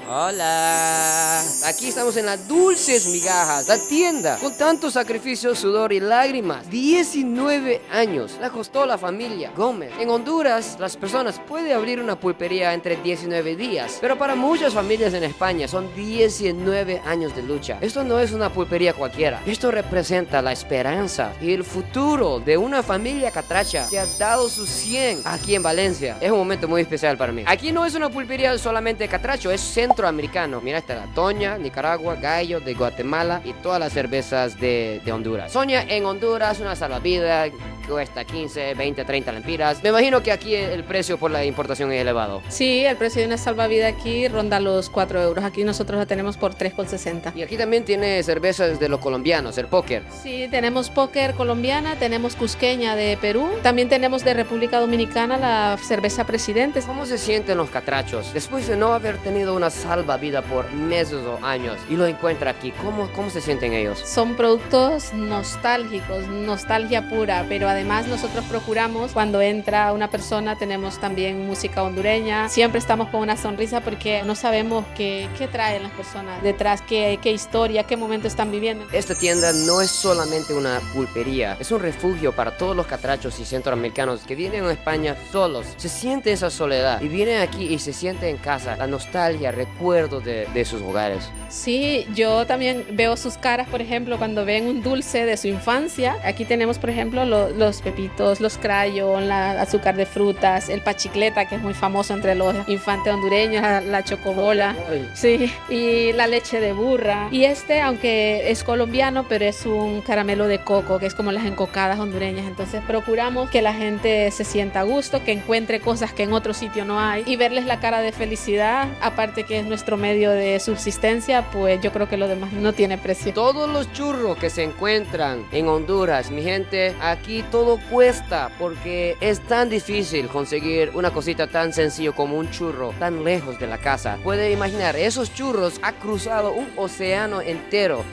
Hola, aquí estamos en las Dulces Migajas, la tienda con tanto sacrificio, sudor y lágrimas. 19 años la costó la familia Gómez. En Honduras, las personas pueden abrir una pulpería entre 19 días, pero para muchas familias en España son 19 años de lucha. Esto no es una pulpería cualquiera. Esto representa la esperanza y el futuro de una familia catracha que ha dado su 100 aquí en Valencia. Es un momento muy especial para mí. Aquí no es una pulpería solamente catracho, es centroamericano. Mira, está la Toña, Nicaragua, Gallo de Guatemala y todas las cervezas de Honduras. Soña en Honduras, una salvavidas, cuesta 15, 20, 30 lempiras. Me imagino que aquí el precio por la importación es elevado. Sí, el precio de una salvavidas aquí ronda los 4 euros. Aquí nosotros la tenemos por 3,60. Y aquí también tiene cervezas de los colombianos, el póker. Sí, tenemos póker colombiana, tenemos cusqueña de Perú, también tenemos de República Dominicana la cerveza Presidente. ¿Cómo se sienten los catrachos después de no haber tenido una salvavidas por meses o años y lo encuentra aquí? ¿Cómo se sienten ellos? Son productos nostálgicos, nostalgia pura, pero además nosotros procuramos cuando entra una persona, tenemos también música hondureña, siempre estamos con una sonrisa porque no sabemos qué traen las personas detrás, qué historia, qué momento están viviendo. Esta tienda no es solamente una pulpería, es un refugio para todos los catrachos y centroamericanos que vienen a España solos. Se siente esa soledad y vienen aquí y se sienten en casa, la nostalgia, recuerdos de sus hogares. Sí, yo también veo sus caras, por ejemplo, cuando ven un dulce de su infancia. Aquí tenemos, por ejemplo, los pepitos, los crayon, la azúcar de frutas, el pachicleta, que es muy famoso entre los infantes hondureños, la chocobola, sí, y la leche de burra. Y aunque es colombiano, pero es un caramelo de coco, que es como las encocadas hondureñas. Entonces procuramos que la gente se sienta a gusto, que encuentre cosas que en otro sitio no hay y verles la cara de felicidad, aparte que es nuestro medio de subsistencia, pues yo creo que lo demás no tiene precio. Todos los churros que se encuentran en Honduras, mi gente, aquí todo cuesta porque es tan difícil conseguir una cosita tan sencillo como un churro tan lejos de la casa. Puede imaginar, esos churros ha cruzado un océano entero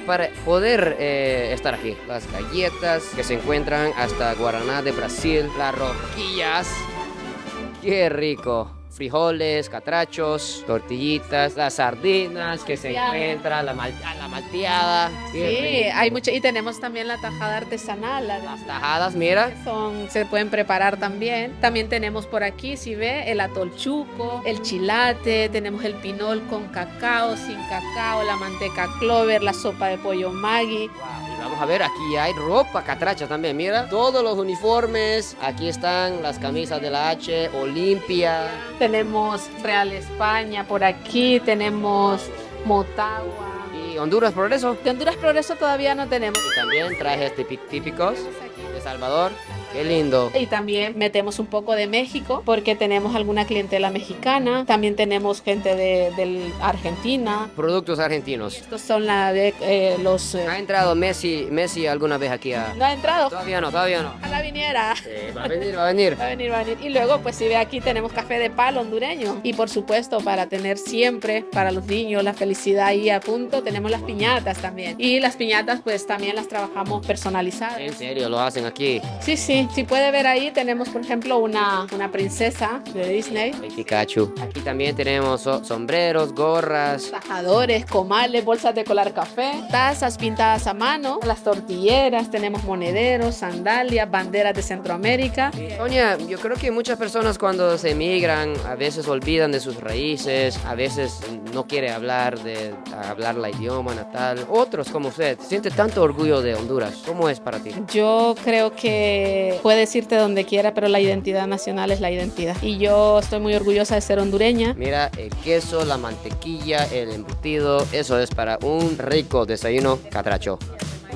para poder estar aquí. Las galletas que se encuentran hasta Guaraná de Brasil, las rosquillas, qué rico. Frijoles, catrachos, tortillitas, las sardinas que se encuentran, la malteada. Sí, hay mucho. Y tenemos también la tajada artesanal. Las tajadas, mira. Se pueden preparar también. También tenemos por aquí, si ve, el atolchuco, el chilate, tenemos el pinol con cacao, sin cacao, la manteca clover, la sopa de pollo Maggi. Wow. Vamos a ver, aquí hay ropa catracha también, mira. Todos los uniformes, aquí están las camisas de la H, Olimpia. Tenemos Real España por aquí, tenemos Motagua. ¿Y Honduras Progreso? De Honduras Progreso todavía no tenemos. Y también trajes típicos de Salvador. Qué lindo. Y también metemos un poco de México porque tenemos alguna clientela mexicana. También tenemos gente de Argentina. Productos argentinos. Estos son los... ¿Ha entrado Messi alguna vez aquí a...? ¿No ha entrado? Todavía no. Ojalá viniera. Va a venir. Va a venir. Y luego, pues si ve aquí tenemos café de palo hondureño. Y por supuesto, para tener siempre, para los niños, la felicidad ahí a punto, tenemos las piñatas también. Y las piñatas, pues también las trabajamos personalizadas. ¿En serio? ¿Lo hacen aquí? Sí. Si puede ver ahí, tenemos por ejemplo una princesa de Disney. El Pikachu. Aquí también tenemos sombreros, gorras, Tajadores, comales, bolsas de colar café, tazas pintadas a mano, las tortilleras, tenemos monederos, sandalias, banderas de Centroamérica. Sonia, yo creo que muchas personas cuando se emigran a veces olvidan de sus raíces, a veces no quiere hablar la idioma natal. Otros como usted, siente tanto orgullo de Honduras. ¿Cómo es para ti? Yo creo que puedes irte donde quiera, pero la identidad nacional es la identidad. Y yo estoy muy orgullosa de ser hondureña. Mira, el queso, la mantequilla, el embutido, eso es para un rico desayuno catracho.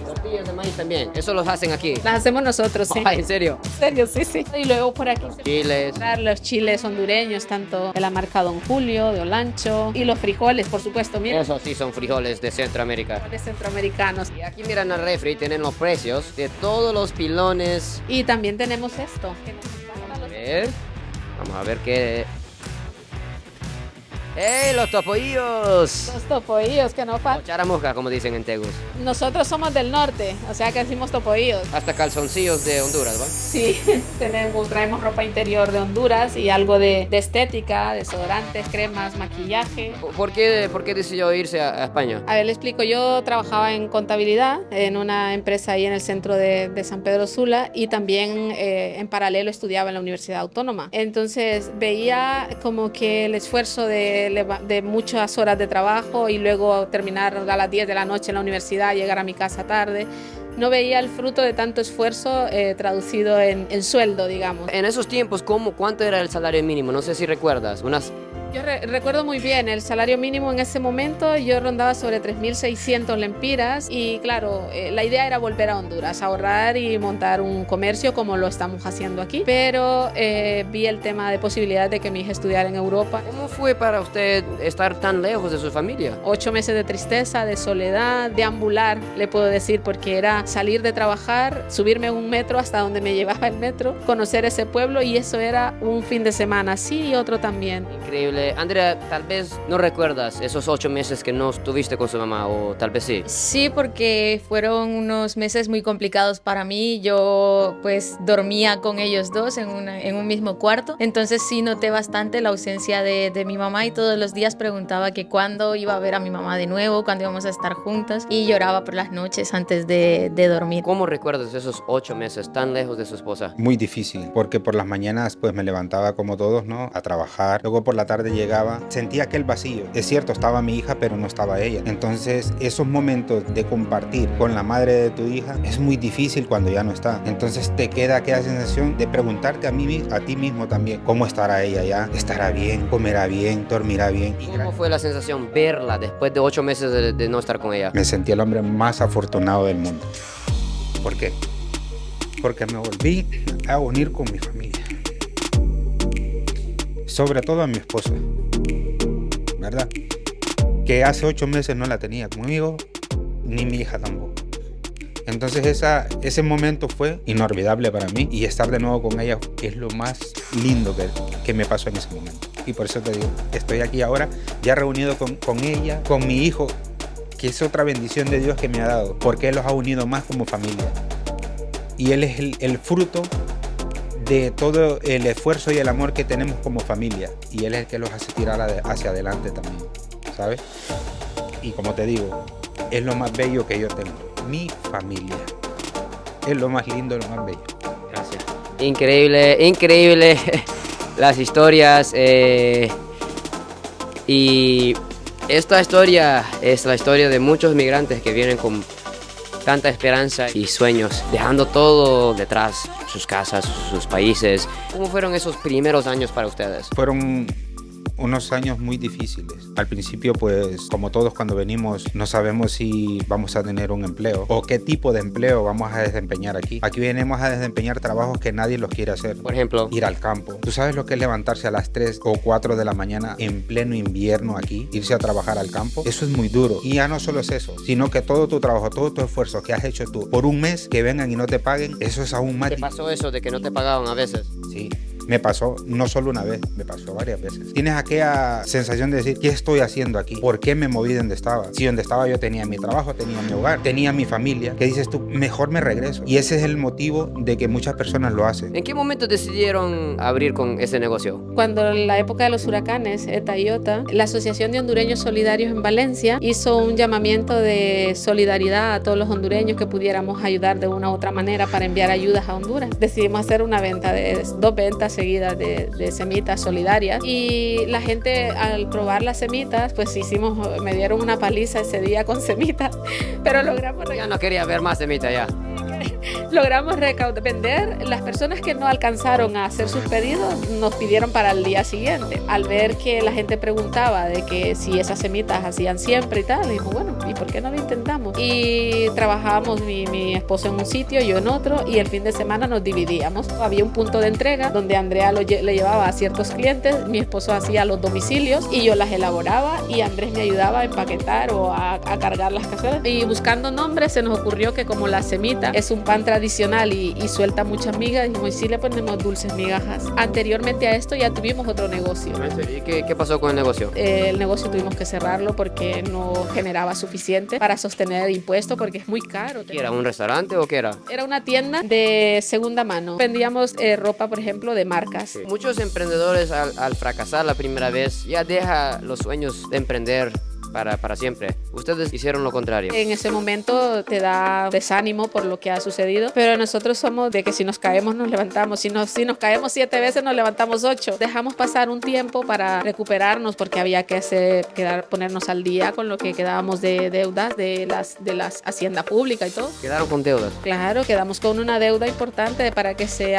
Tortillas de maíz también, eso los hacen aquí. Las hacemos nosotros, sí. ¿En serio? En serio, sí. Y luego por aquí Chiles. los chiles hondureños, tanto de la marca Don Julio, de Olancho, y los frijoles, por supuesto, mira. Esos sí son frijoles de Centroamérica. Frijoles centroamericanos. Y aquí miran al refri, tienen los precios de todos los pilones. Y también tenemos esto. A ver, vamos a ver qué... ¡Hey, los topoillos! Los topoillos que no O faltan. charamusca, como dicen en Tegus. Nosotros somos del norte, o sea que decimos topoillos. Hasta calzoncillos de Honduras, ¿va? Sí, traemos ropa interior de Honduras y algo de estética, desodorantes, cremas, maquillaje. Por qué decidió irse a España? A ver, le explico. Yo trabajaba en contabilidad en una empresa ahí en el centro de San Pedro Sula y también en paralelo estudiaba en la Universidad Autónoma. Entonces veía como que el esfuerzo de muchas horas de trabajo y luego terminar a las 10 de la noche en la universidad, llegar a mi casa tarde. No veía el fruto de tanto esfuerzo traducido en sueldo, digamos. En esos tiempos, ¿cuánto era el salario mínimo? No sé si recuerdas. Yo recuerdo muy bien, el salario mínimo en ese momento yo rondaba sobre 3.600 lempiras y claro, la idea era volver a Honduras, ahorrar y montar un comercio como lo estamos haciendo aquí, pero vi el tema de posibilidad de que mi hija estudiara en Europa. ¿Cómo fue para usted estar tan lejos de su familia? 8 meses de tristeza, de soledad, de ambular, le puedo decir, porque era salir de trabajar, subirme un metro hasta donde me llevaba el metro, conocer ese pueblo y eso era un fin de semana, sí y otro también. Increíble. Andrea, tal vez no recuerdas esos 8 meses que no estuviste con su mamá, o tal vez sí. Sí, porque fueron unos meses muy complicados para mí. Yo pues dormía con ellos dos en un mismo cuarto. Entonces sí noté bastante la ausencia de mi mamá y todos los días preguntaba que cuándo iba a ver a mi mamá de nuevo, cuándo íbamos a estar juntas y lloraba por las noches antes de dormir. ¿Cómo recuerdas esos 8 meses tan lejos de su esposa? Muy difícil, porque por las mañanas pues me levantaba como todos, ¿no? A trabajar. Luego por la tarde llegaba, sentía aquel vacío. Es cierto, estaba mi hija, pero no estaba ella. Entonces, esos momentos de compartir con la madre de tu hija es muy difícil cuando ya no está. Entonces, te queda aquella sensación de preguntarte a ti mismo también, ¿cómo estará ella ya? ¿Estará bien? ¿Comerá bien? ¿Dormirá bien? ¿Cómo fue la sensación verla después de 8 meses de no estar con ella? Me sentí el hombre más afortunado del mundo. ¿Por qué? Porque me volví a unir con mi familia. Sobre todo a mi esposa, ¿verdad? Que hace 8 meses no la tenía conmigo, ni mi hija tampoco. Entonces ese momento fue inolvidable para mí y estar de nuevo con ella es lo más lindo que me pasó en ese momento. Y por eso te digo, estoy aquí ahora ya reunido con ella, con mi hijo, que es otra bendición de Dios que me ha dado, porque Él los ha unido más como familia. Y Él es el fruto de todo el esfuerzo y el amor que tenemos como familia, y Él es el que los hace tirar hacia adelante también, ¿sabes? Y como te digo, es lo más bello que yo tengo, mi familia, es lo más lindo, lo más bello. Gracias. Increíble, increíble las historias, y esta historia es la historia de muchos migrantes que vienen con tanta esperanza y sueños, dejando todo detrás, sus casas, sus países. ¿Cómo fueron esos primeros años para ustedes? Fueron unos años muy difíciles. Al principio, pues, como todos cuando venimos, no sabemos si vamos a tener un empleo o qué tipo de empleo vamos a desempeñar aquí. Aquí venimos a desempeñar trabajos que nadie los quiere hacer. Por ejemplo, ir al campo. ¿Tú sabes lo que es levantarse a las 3 o 4 de la mañana en pleno invierno aquí? Irse a trabajar al campo. Eso es muy duro. Y ya no solo es eso, sino que todo tu trabajo, todo tu esfuerzo que has hecho tú por un mes, que vengan y no te paguen, eso es aún más. ¿te pasó eso de que no te pagaban a veces? Sí. Me pasó no solo una vez, me pasó varias veces. Tienes aquella sensación de decir, ¿qué estoy haciendo aquí? ¿Por qué me moví de donde estaba? Si donde estaba yo tenía mi trabajo, tenía mi hogar, tenía mi familia. ¿Qué dices tú? Mejor me regreso. Y ese es el motivo de que muchas personas lo hacen. ¿En qué momento decidieron abrir con ese negocio? Cuando en la época de los huracanes, ETA y OTA, la Asociación de Hondureños Solidarios en Valencia hizo un llamamiento de solidaridad a todos los hondureños que pudiéramos ayudar de una u otra manera para enviar ayudas a Honduras. Decidimos hacer una venta de 2 ventas seguidas de semitas solidarias y la gente al probar las semitas pues me dieron una paliza ese día con semitas, pero logramos Ya no quería ver más semita ya. logramos vender. Las personas que no alcanzaron a hacer sus pedidos nos pidieron para el día siguiente. Al ver que la gente preguntaba de que si esas semitas hacían siempre y tal, le dijimos, bueno, ¿y por qué no lo intentamos? Y trabajábamos mi esposo en un sitio, yo en otro, y el fin de semana nos dividíamos. Había un punto de entrega donde Andrea le llevaba a ciertos clientes, mi esposo hacía los domicilios y yo las elaboraba y Andrés me ayudaba a empaquetar o a cargar las cazuelas. Y buscando nombres se nos ocurrió que como la semita es un pan tradicional tradicional y suelta muchas migas, dijimos, sí le ponemos dulces migajas. Anteriormente a esto ya tuvimos otro negocio. ¿Y qué pasó con el negocio? El negocio tuvimos que cerrarlo porque no generaba suficiente para sostener el impuesto porque es muy caro. ¿Qué era, un restaurante o qué era? Era una tienda de segunda mano. Vendíamos ropa, por ejemplo, de marcas. Sí. Muchos emprendedores al fracasar la primera vez ya deja los sueños de emprender para siempre. Ustedes hicieron lo contrario. En ese momento te da desánimo por lo que ha sucedido, pero nosotros somos de que si nos caemos nos levantamos, si nos caemos 7 veces nos levantamos 8. Dejamos pasar un tiempo para recuperarnos porque había que ponernos al día con lo que quedábamos de deudas de las hacienda pública y todo. ¿Quedaron con deudas? Claro, quedamos con una deuda importante. Para que se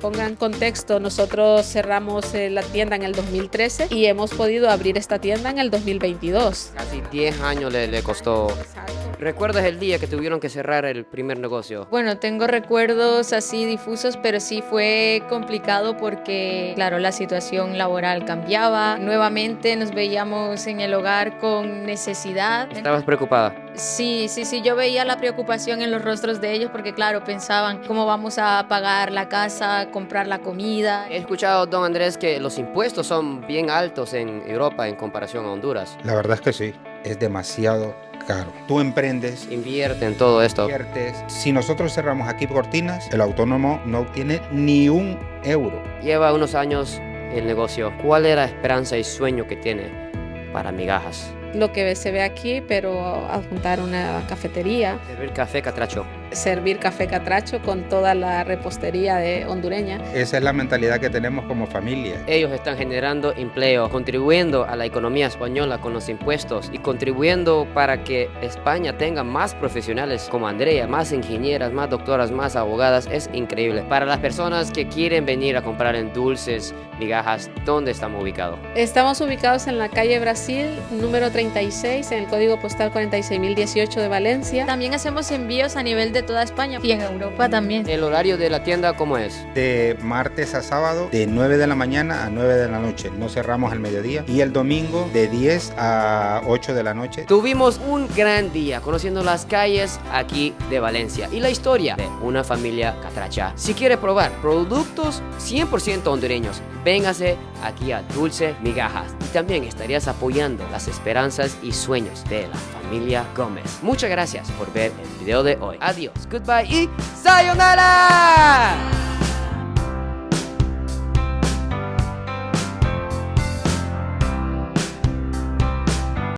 ponga en contexto, nosotros cerramos la tienda en el 2013 y hemos podido abrir esta tienda en el 2022. Casi 10 años le costó. Exacto. ¿Recuerdas el día que tuvieron que cerrar el primer negocio? Bueno, tengo recuerdos así difusos, pero sí fue complicado porque, claro, la situación laboral cambiaba. Nuevamente nos veíamos en el hogar con necesidad. ¿Estabas preocupada? Sí, yo veía la preocupación en los rostros de ellos porque, claro, pensaban cómo vamos a pagar la casa, comprar la comida. He escuchado, don Andrés, que los impuestos son bien altos en Europa en comparación a Honduras. La verdad es que sí, es demasiado caro. Tú emprendes, Invierte en todo esto. inviertes. Si nosotros cerramos aquí cortinas, el autónomo no obtiene ni un euro. Lleva unos años el negocio. ¿Cuál era la esperanza y sueño que tiene para migajas? Lo que se ve aquí, pero adjuntar una cafetería, Servir café catracho. servir café catracho con toda la repostería hondureña. Esa es la mentalidad que tenemos como familia. Ellos están generando empleo, contribuyendo a la economía española con los impuestos y contribuyendo para que España tenga más profesionales como Andrea, más ingenieras, más doctoras, más abogadas. Es increíble. Para las personas que quieren venir a comprar en dulces, migajas, ¿dónde estamos ubicados? Estamos ubicados en la calle Brasil, número 36, en el código postal 46018 de Valencia. También hacemos envíos a nivel de toda España y en Europa también. ¿El horario de la tienda cómo es? De martes a sábado, de 9 de la mañana a 9 de la noche. No cerramos al mediodía. Y el domingo, de 10 a 8 de la noche. Tuvimos un gran día conociendo las calles aquí de Valencia y la historia de una familia catracha. Si quiere probar productos 100% hondureños, véngase aquí a Dulce Migajas y también estarías apoyando las esperanzas y sueños de la familia Gómez. Muchas gracias por ver el video de hoy. Adiós, goodbye y sayonara.